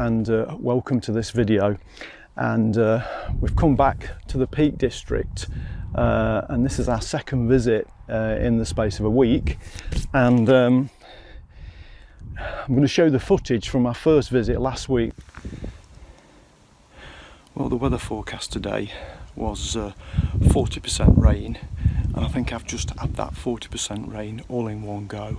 and welcome to this video. And we've come back to the Peak District, and this is our second visit in the space of a week, and I'm going to show the footage from our first visit last week. Well, the weather forecast today was 40% rain, and I think I've just had that 40% rain all in one go.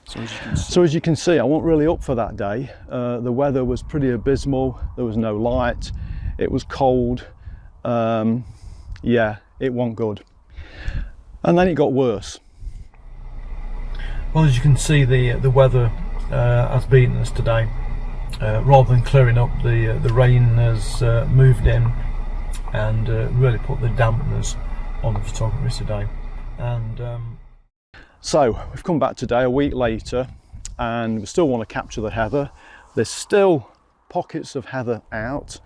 So as you can see, I wasn't really up for that day. The weather was pretty abysmal. There was no light. It was cold. Yeah, it wasn't good. And then it got worse. Well, as you can see, the weather has beaten us today. Rather than clearing up, the rain has moved in and really put the dampeners on the photography today. And so we've come back today a week later, and we still want to capture the heather. There's still pockets of heather out.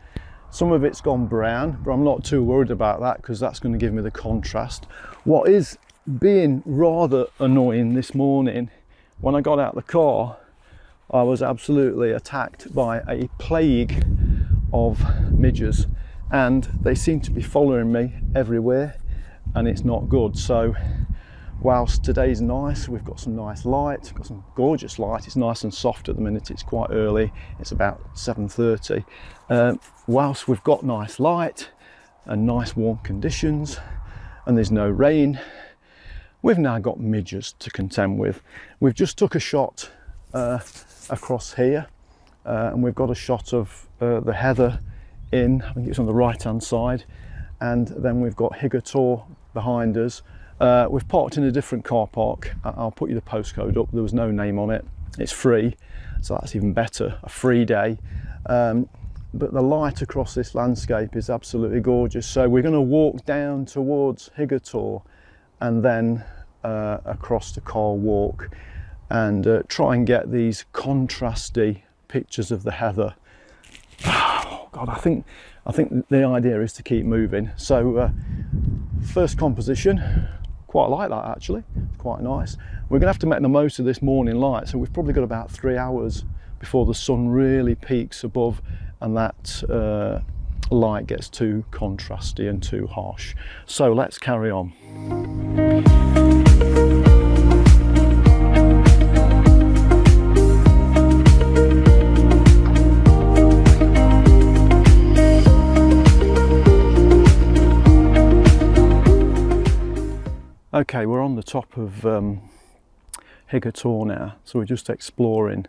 Some of it's gone brown, but I'm not too worried about that because that's going to give me the contrast. What is being rather annoying this morning, when I got out the car, I was absolutely attacked by a plague of midges, and they seem to be following me everywhere, and it's not good. So whilst today's nice, we've got some nice light, we've got some gorgeous light. It's nice and soft at the minute. It's quite early, it's about 7:30. Whilst we've got nice light and nice warm conditions and there's no rain, we've now got midges to contend with. We've just took a shot across here, and we've got a shot of the heather in, I think it's on the right hand side, and then we've got Higga Tor behind us. We've parked in a different car park. I'll put you the postcode up. There was no name on it. It's free, so that's even better, a free day. But the light across this landscape is absolutely gorgeous. So we're going to walk down towards Higga Tor and then across the car walk, and try and get these contrasty pictures of the heather. Oh God, I think the idea is to keep moving. So first composition, quite like that actually, quite nice. We're gonna have to make the most of this morning light, so we've probably got about 3 hours before the sun really peaks above and that light gets too contrasty and too harsh. So let's carry on. Okay, we're on the top of Higga Tor now, so we're just exploring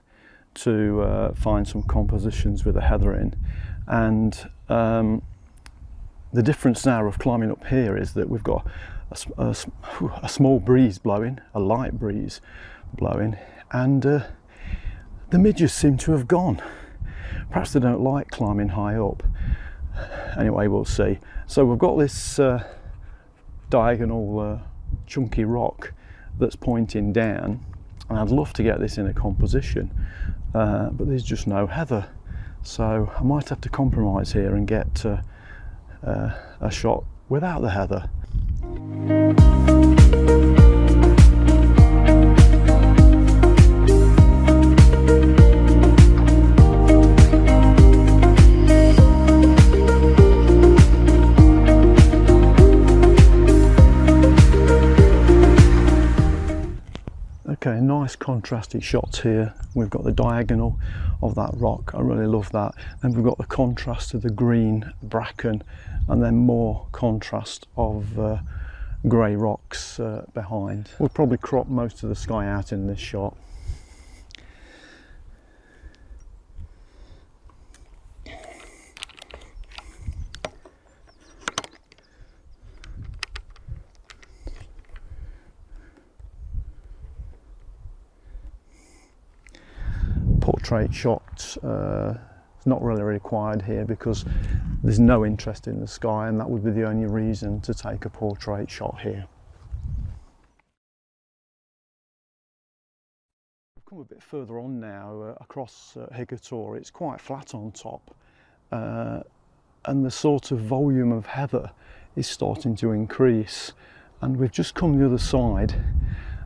to find some compositions with the heather in. And the difference now of climbing up here is that we've got a small breeze blowing, a light breeze blowing, and the midges seem to have gone. Perhaps they don't like climbing high up. Anyway, we'll see. So we've got this diagonal chunky rock that's pointing down, and I'd love to get this in a composition, but there's just no heather, so I might have to compromise here and get a shot without the heather. Okay, nice contrasty shots here. We've got the diagonal of that rock, I really love that. Then we've got the contrast of the green bracken, and then more contrast of grey rocks behind. We'll probably crop most of the sky out in this shot. Portrait shot is not really required here because there's no interest in the sky, and that would be the only reason to take a portrait shot here. I've come a bit further on now across Higga Tor. It's quite flat on top, and the sort of volume of heather is starting to increase, and we've just come the other side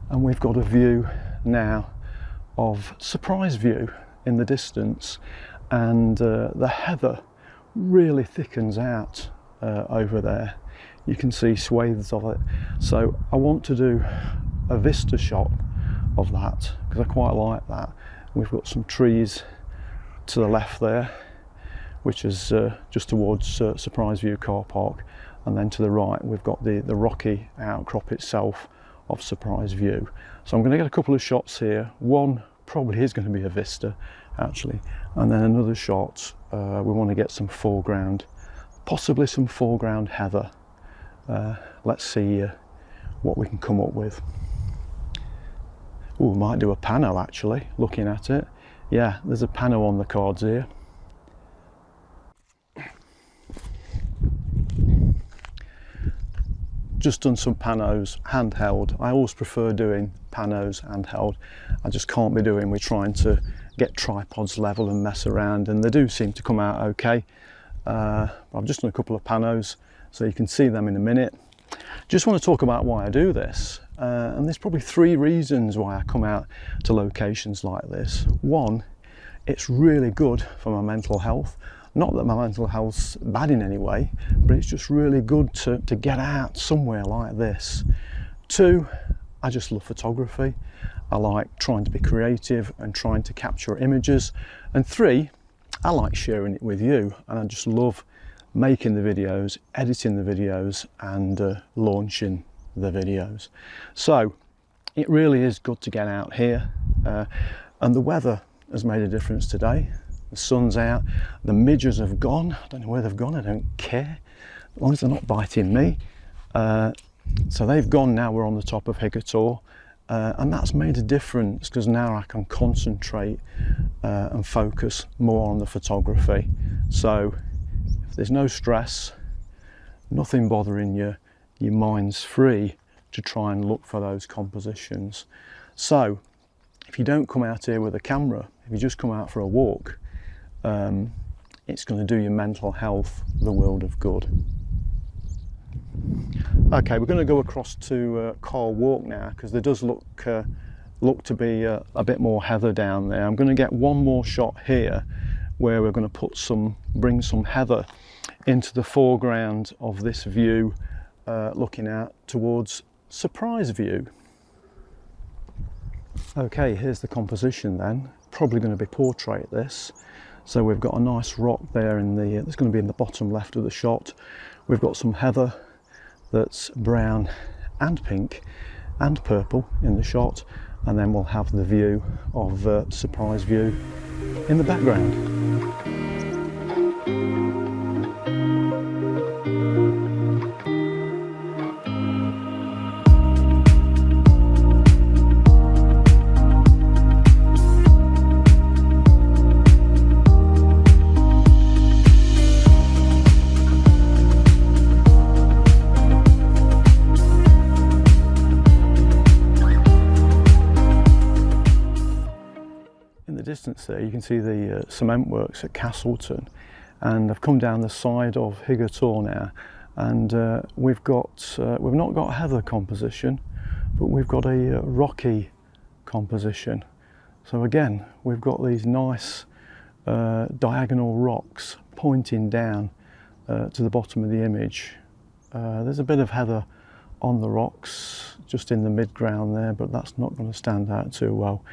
and we've got a view now of surprise view in the distance, and the heather really thickens out over there. You can see swathes of it. So I want to do a vista shot of that because I quite like that. We've got some trees to the left there, which is just towards Surprise View car park, and then to the right we've got the rocky outcrop itself of Surprise View. So I'm going to get a couple of shots here. One probably is going to be a vista actually, and then another shot we want to get some foreground, possibly some foreground heather. Let's see what we can come up with. Oh, we might do a pano actually, looking at it. Yeah, there's a pano on the cards here. Just done some panos handheld. I always prefer doing panos handheld. I just can't be doing with trying to get tripods level and mess around, and they do seem to come out okay. I've just done a couple of panos, so you can see them in a minute. Just want to talk about why I do this, and there's probably 3 reasons why I come out to locations like this. One, it's really good for my mental health. Not that my mental health's bad in any way, but it's just really good to get out somewhere like this. 2, I just love photography. I like trying to be creative and trying to capture images. And 3, I like sharing it with you, and I just love making the videos, editing the videos, and launching the videos. So it really is good to get out here, and the weather has made a difference today. The sun's out, the midges have gone. I don't know where they've gone, I don't care, as long as they're not biting me. So they've gone now. We're on the top of Higga Tor, and that's made a difference because now I can concentrate and focus more on the photography. So if there's no stress, nothing bothering you, your mind's free to try and look for those compositions. So if you don't come out here with a camera, if you just come out for a walk, it's going to do your mental health the world of good. Okay, we're going to go across to Carl Walk now, because there does look to be a bit more heather down there. I'm going to get one more shot here where we're going to bring some heather into the foreground of this view, looking out towards Surprise View. Okay, here's the composition then. Probably going to be portrait this. So we've got a nice rock there that's going to be in the bottom left of the shot. We've got some heather that's brown and pink and purple in the shot, and then we'll have the view of Surprise View in the background. Distance there you can see the cement works at Castleton, and I've come down the side of Higga Tor now, and we've not got heather composition, but we've got a rocky composition. So again, we've got these nice diagonal rocks pointing down to the bottom of the image. There's a bit of heather on the rocks just in the mid-ground there, but that's not going to stand out too well.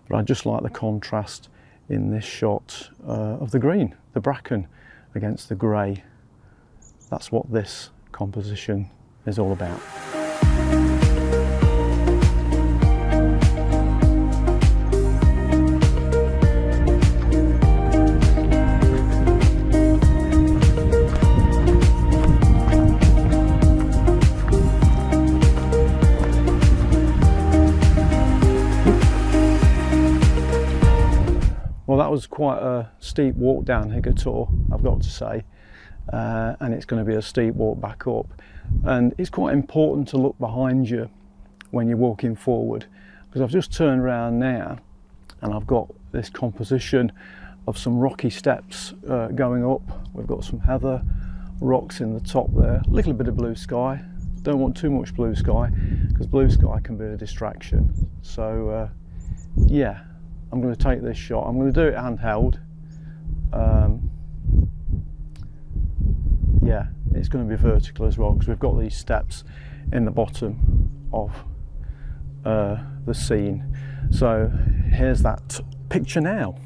But I just like the contrast in this shot of the green, the bracken against the grey. That's what this composition is all about. Well, that was quite a steep walk down Higga Tor, I've got to say, and it's going to be a steep walk back up. And it's quite important to look behind you when you're walking forward, because I've just turned around now and I've got this composition of some rocky steps going up. We've got some heather, rocks in the top there, a little bit of blue sky. Don't want too much blue sky, because blue sky can be a distraction. So yeah, I'm going to take this shot. I'm going to do it handheld, yeah, it's going to be vertical as well, because we've got these steps in the bottom of the scene. So here's that picture now.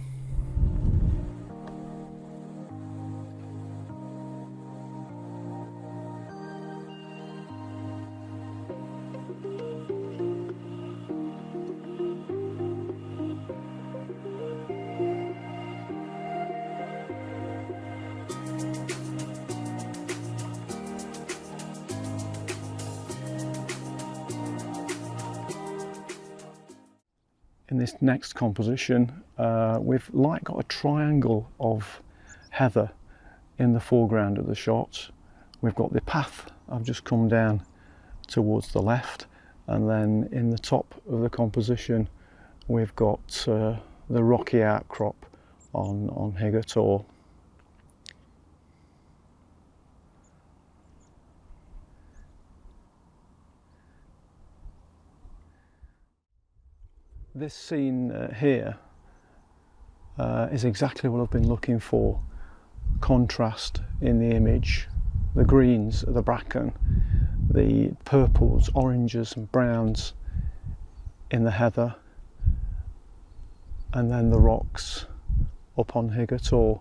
In this next composition, we've got a triangle of heather in the foreground of the shot. We've got the path I've just come down towards the left, and then in the top of the composition we've got the rocky outcrop on Higga Tor. This scene here is exactly what I've been looking for. Contrast in the image, the greens of the bracken, the purples, oranges and browns in the heather, and then the rocks up on Higga Tor,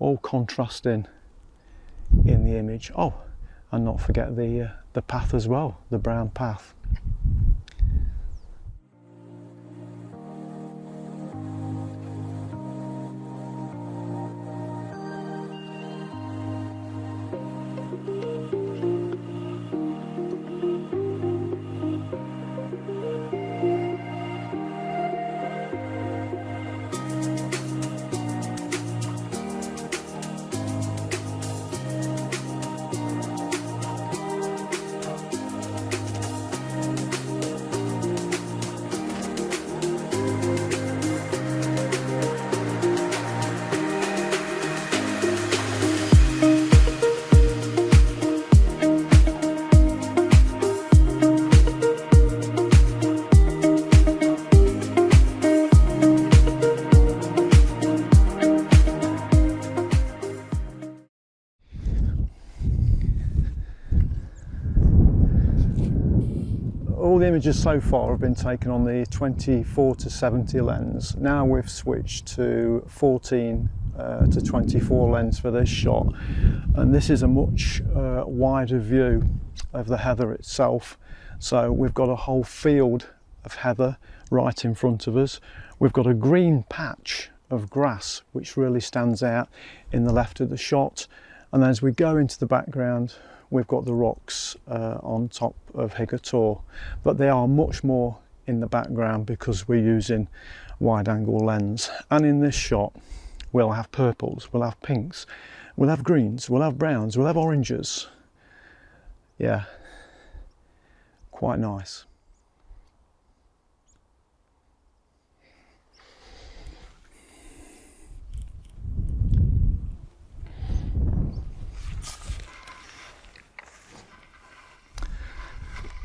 all contrasting in the image. Oh, and not forget the path as well, the brown path. All the images so far have been taken on the 24-70 lens. Now we've switched to 14 to 24 lens for this shot, and this is a much wider view of the heather itself. So we've got a whole field of heather right in front of us. We've got a green patch of grass which really stands out in the left of the shot, and then as we go into the background we've got the rocks on top of Higga Tor, but they are much more in the background because we're using wide angle lens. And in this shot we'll have purples, we'll have pinks, we'll have greens, we'll have browns, we'll have oranges. Yeah, quite nice.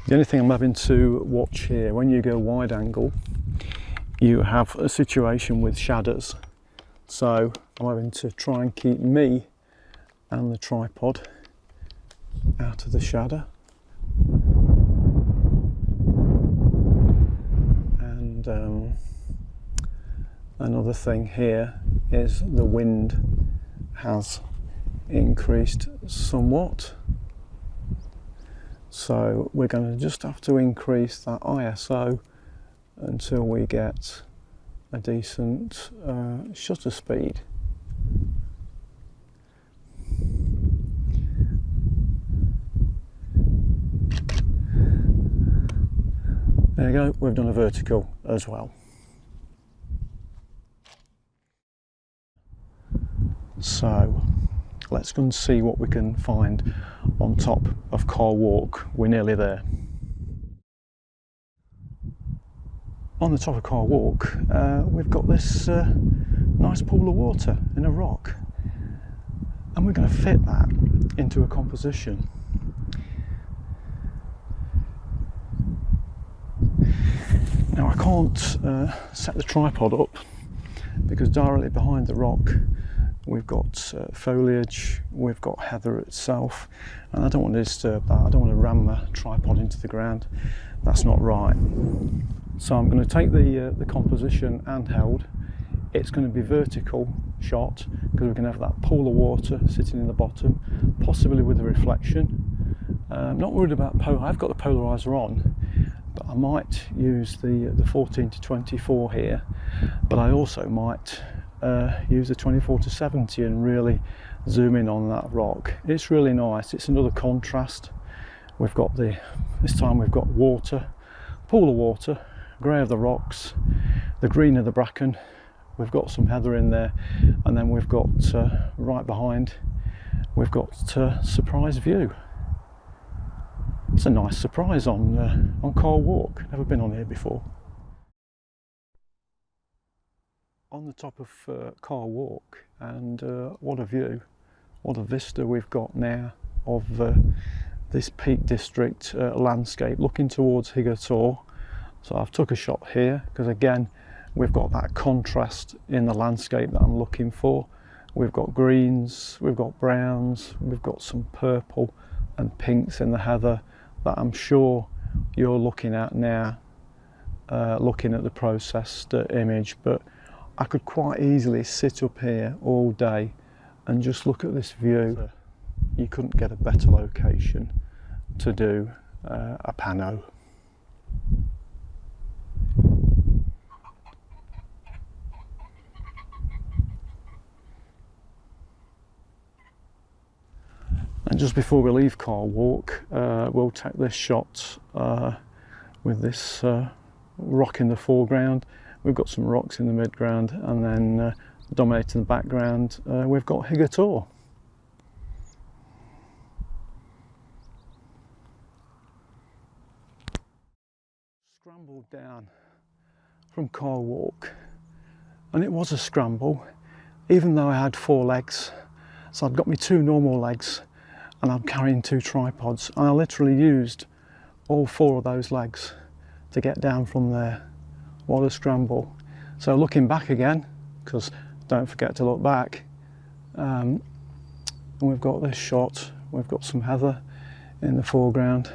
The only thing I'm having to watch here, when you go wide angle, you have a situation with shadows. So I'm having to try and keep me and the tripod out of the shadow. And another thing here is the wind has increased somewhat. So we're going to just have to increase that ISO until we get a decent shutter speed. There you go, we've done a vertical as well. So let's go and see what we can find on top of Car Walk. We're nearly there. On the top of Car Walk, we've got this nice pool of water in a rock, and we're going to fit that into a composition. Now I can't set the tripod up because directly behind the rock we've got foliage, we've got heather itself, and I don't want to disturb that. I don't want to ram my tripod into the ground. That's not right. So I'm going to take the composition handheld. It's going to be vertical shot because we're going to have that pool of water sitting in the bottom, possibly with a reflection. I'm not worried about I've got the polarizer on, but I might use the 14 to 24 here, but I also might use the 24 to 70 and really zoom in on that rock. It's really nice. It's another contrast. We've got this time we've got water, pool of water, grey of the rocks, the green of the bracken. We've got some heather in there, and then we've got right behind, we've got surprise view. It's a nice surprise on Carl Walk. Never been on here before. On the top of Carl Walk, and what a view, what a vista we've got now of this Peak District landscape looking towards Higga Tor. So I've took a shot here because again we've got that contrast in the landscape that I'm looking for. We've got greens, we've got browns, we've got some purple and pinks in the heather that I'm sure you're looking at now, looking at the processed image. But I could quite easily sit up here all day and just look at this view. You couldn't get a better location to do a pano. And just before we leave Carl Walk, we'll take this shot with this rock in the foreground. We've got some rocks in the midground, and then dominating the background, we've got Higga Tor. Scrambled down from Carl Walk, and it was a scramble, even though I had 4 legs. So I've got me 2 normal legs, and I'm carrying 2 tripods, and I literally used all 4 of those legs to get down from there. What a scramble. So looking back again, because don't forget to look back, and we've got this shot, we've got some heather in the foreground.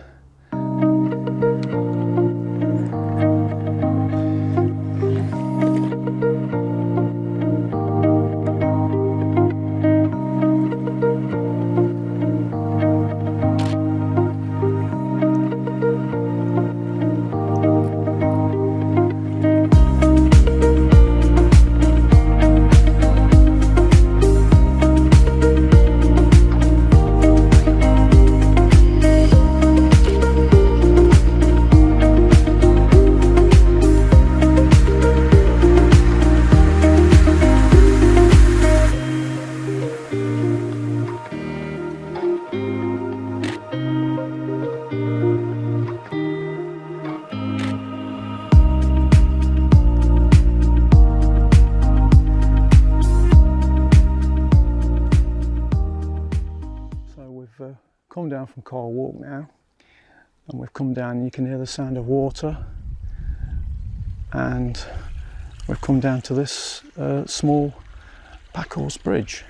Come down from Carl Walk now, and we've come down and you can hear the sound of water, and we've come down to this small packhorse bridge.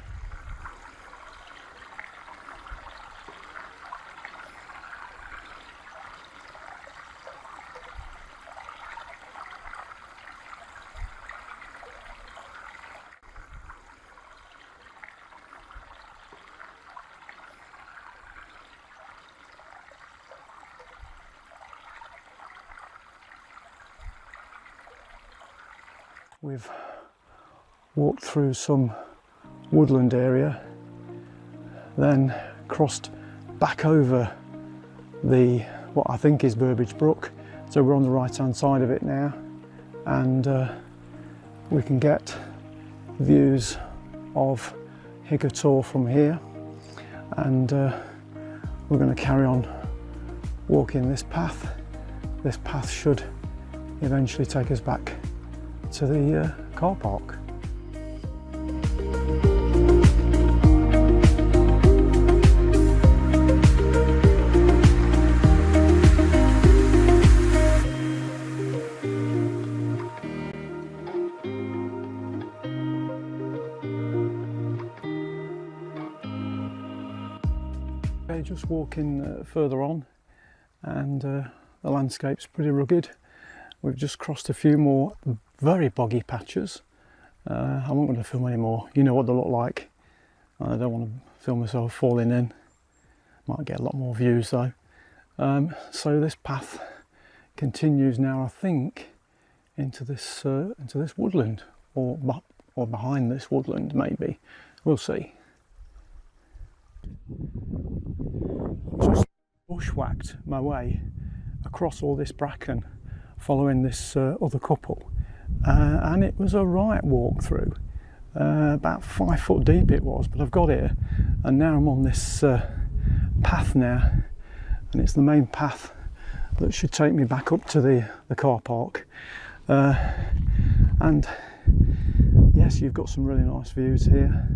We've walked through some woodland area, then crossed back over what I think is Burbage Brook, so we're on the right hand side of it now, and we can get views of Higga Tor from here, and we're going to carry on walking this path. This path should eventually take us back to the car park. just walking further on, and the landscape's pretty rugged. We've just crossed a few more very boggy patches. I won't want to film any more. You know what they look like. I don't want to film myself falling in. Might get a lot more views though. So this path continues now, I think, into this woodland, or behind this woodland maybe. We'll see. Just bushwhacked my way across all this bracken, following this other couple, and it was a right walk through. About 5 foot deep it was, but I've got here, and now I'm on this path now, and it's the main path that should take me back up to the car park. And yes, you've got some really nice views here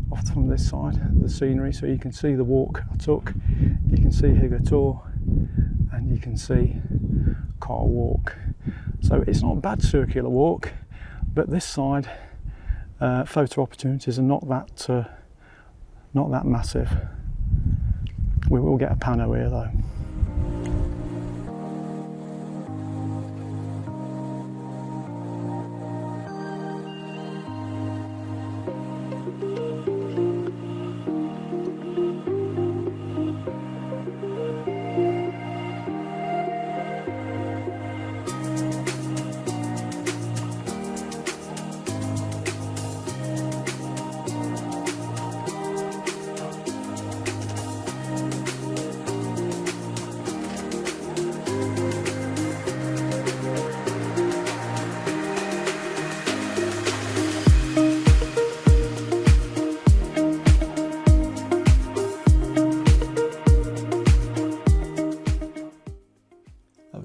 off from this side, the scenery, so you can see the walk I took, you can see Higga Tor, and you can see Car Walk. So it's not a bad circular walk, but this side photo opportunities are not that massive. We will get a pano here though.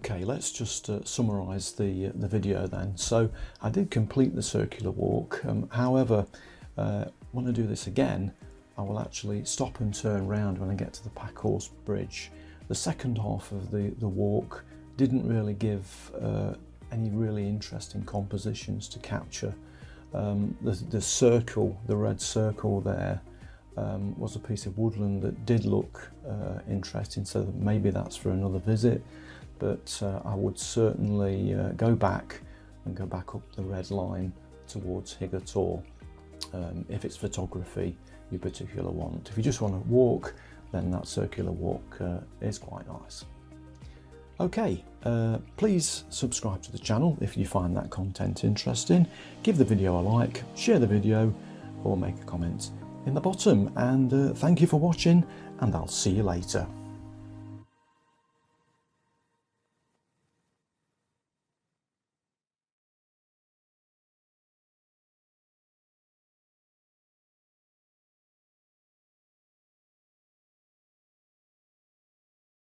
Okay, let's just summarise the video then. So I did complete the circular walk. However, when I do this again, I will actually stop and turn round when I get to the Packhorse Bridge. The second half of the walk didn't really give any really interesting compositions to capture. The circle, the red circle there, was a piece of woodland that did look interesting, so that maybe that's for another visit. But I would certainly go back up the red line towards Higga Tor if it's photography you particularly want. If you just want to walk, then that circular walk is quite nice. Okay, please subscribe to the channel if you find that content interesting. Give the video a like, share the video, or make a comment in the bottom. And thank you for watching, and I'll see you later.